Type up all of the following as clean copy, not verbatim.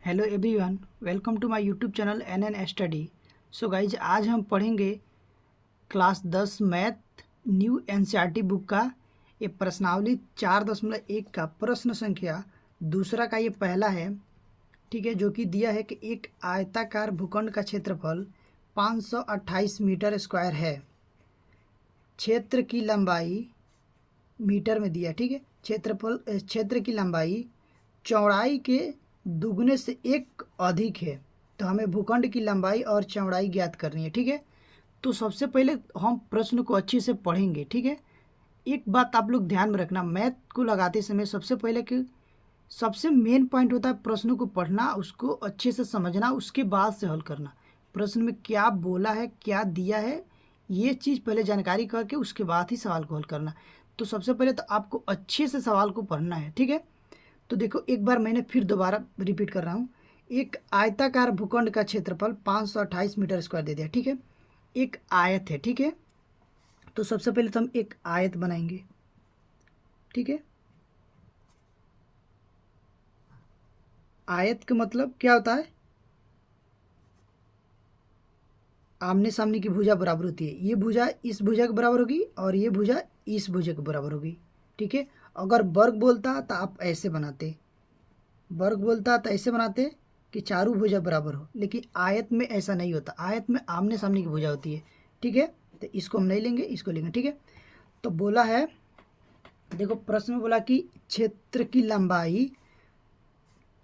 Hello everyone, welcome to my YouTube channel N study. So guys, आज हम पढ़ेंगे class 10 math new NCERT book का ये प्रश्नावली 4.1 का प्रश्न संख्या दूसरा का ये पहला है। ठीक है, जो कि दिया है कि एक आयताकार भूखंड का क्षेत्रफल 528 मीटर स्क्वायर है। क्षेत्र की लंबाई मीटर में दिया। ठीक है, क्षेत्र की लंबाई चौड़ाई के दुगने से एक अधिक है, तो हमें भूखंड की लंबाई और चौड़ाई ज्ञात करनी है। ठीक है, तो सबसे पहले हम प्रश्न को अच्छे से पढ़ेंगे। ठीक है, एक बात आप लोग ध्यान में रखना, मैथ को लगाते समय सबसे पहले कि सबसे मेन पॉइंट होता है प्रश्न को पढ़ना, उसको अच्छे से समझना, उसके बाद से हल करना। प्रश्न में क्या बोला है, क्या दिया है, ये चीज़ पहले जानकारी करके उसके बाद ही सवाल को हल करना। तो सबसे पहले तो आपको अच्छे से सवाल को पढ़ना है। ठीक है, तो देखो एक बार मैंने फिर दोबारा रिपीट कर रहा हूँ। एक आयताकार भूखंड का क्षेत्रफल 528 मीटर स्क्वायर दे दिया। ठीक है, एक आयत है। ठीक है, तो सबसे पहले तो हम एक आयत बनाएंगे। ठीक है, आयत का मतलब क्या होता है? आमने सामने की भुजा बराबर होती है। ये भुजा इस भुजा के बराबर होगी और ये भुजा इस भुजा के बराबर होगी। ठीक है, अगर वर्ग बोलता तो आप ऐसे बनाते, वर्ग बोलता तो ऐसे बनाते कि चारों भुजा बराबर हो, लेकिन आयत में ऐसा नहीं होता। आयत में आमने सामने की भुजा होती है। ठीक है, तो इसको हम नहीं लेंगे, इसको लेंगे। ठीक है, तो बोला है, देखो प्रश्न में बोला कि क्षेत्र की लंबाई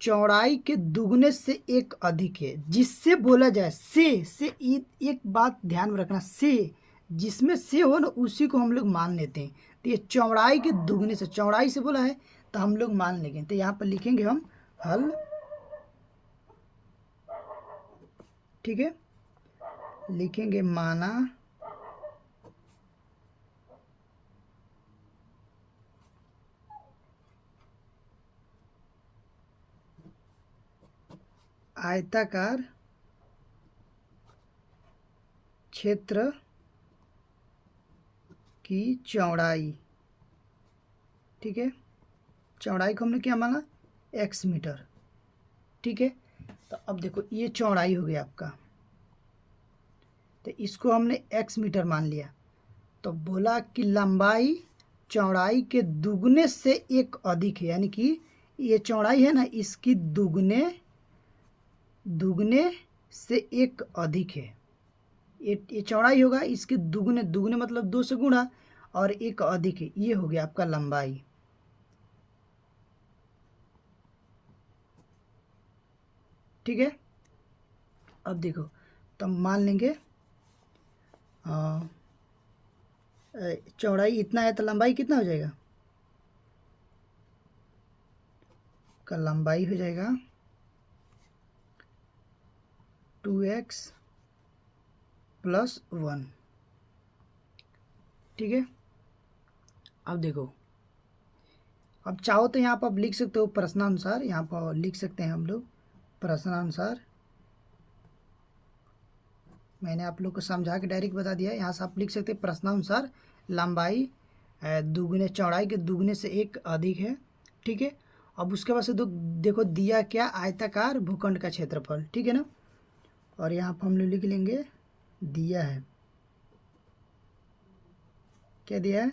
चौड़ाई के दुगने से एक अधिक है, जिससे बोला जाए से एक बात ध्यान में रखना, से जिसमें से हो ना उसी को हम लोग मान लेते हैं। तो ये चौड़ाई के दुगने से, चौड़ाई से बोला है तो हम लोग मान लेंगे। तो यहाँ पर लिखेंगे हम हल। ठीक है, लिखेंगे माना आयताकार क्षेत्र की चौड़ाई। ठीक है, चौड़ाई को हमने क्या माना? x metre. ठीक है, तो अब देखो ये चौड़ाई हो गया आपका, तो इसको हमने x मीटर मान लिया। तो बोला कि लंबाई चौड़ाई के दुगने से एक अधिक है, यानी कि ये चौड़ाई है ना, इसकी दुगने से एक अधिक है। ये चौड़ाई होगा, इसके दुगने, दुगने मतलब 2 से गुणा और एक अधिक है, ये हो गया आपका लंबाई। ठीक है, अब देखो तो हम मान लेंगे चौड़ाई इतना है तो लंबाई कितना हो जाएगा? का लंबाई हो जाएगा 2x + 1। ठीक है, अब देखो, अब चाहो तो यहाँ पर आप लिख सकते हो प्रश्नानुसार, यहाँ पर लिख सकते हैं हम लोग प्रश्नानुसार। मैंने आप लोग को समझा के डायरेक्ट बता दिया। यहाँ से आप लिख सकते हैं प्रश्नानुसार लंबाई दुगने, चौड़ाई के दुगने से एक अधिक है। ठीक है, अब उसके बाद से देखो दिया क्या? आयताकार भूखंड का क्षेत्रफल। ठीक है ना, और यहाँ पर हम लोग लिख लेंगे दिया है, क्या दिया है?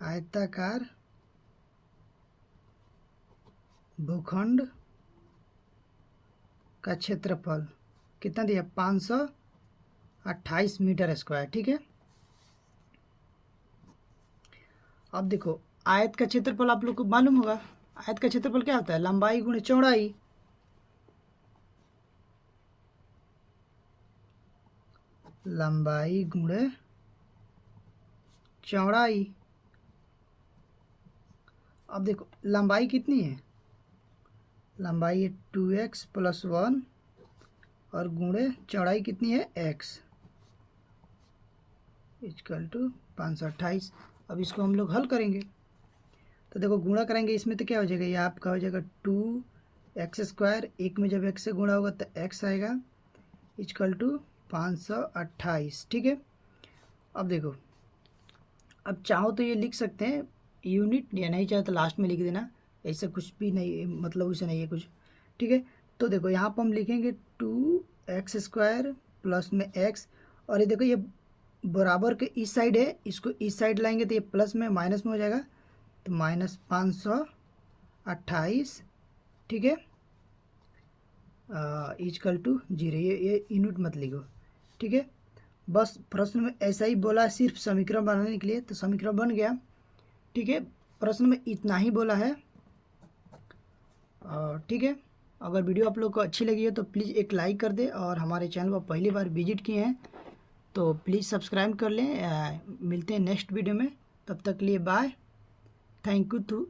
आयताकार भूखंड का क्षेत्रफल कितना दिया? 528 मीटर स्क्वायर। ठीक है, अब देखो आयत का क्षेत्रफल आप लोग को मालूम होगा। आयत का क्षेत्रफल क्या होता है? लंबाई गुणे चौड़ाई। लंबाई गुणे चौड़ाई। अब देखो लंबाई कितनी है? लंबाई है 2x + 1 और गुणे चौड़ाई कितनी है? x = 528। अब इसको हम लोग हल करेंगे, तो देखो गुणा करेंगे इसमें तो क्या हो जाएगा? ये आपका हो जाएगा 2x²। एक में जब x से गुणा होगा तो x आएगा, = 528। ठीक है, अब देखो, अब चाहो तो ये लिख सकते हैं यूनिट, या नहीं चाहे तो लास्ट में लिख देना, ऐसा कुछ भी नहीं, मतलब उसे नहीं है कुछ। ठीक है, तो देखो यहाँ पर हम लिखेंगे 2x² प्लस में x, और ये देखो ये बराबर के इस साइड है, इसको इस साइड लाएंगे तो ये प्लस में माइनस में हो जाएगा, तो -528। ठीक है, इजकल टू 0, ये यूनिट मत लिखो। ठीक है, बस प्रश्न में ऐसा ही बोला है, सिर्फ समीकरण बनाने के लिए, तो समीकरण बन गया। ठीक है, प्रश्न में इतना ही बोला है। ठीक है, अगर वीडियो आप लोग को अच्छी लगी है तो प्लीज़ एक लाइक कर दे, और हमारे चैनल पर पहली बार विजिट किए हैं तो प्लीज़ सब्सक्राइब कर लें। मिलते हैं नेक्स्ट वीडियो में, तब तक के लिए बाय, थैंक यू टू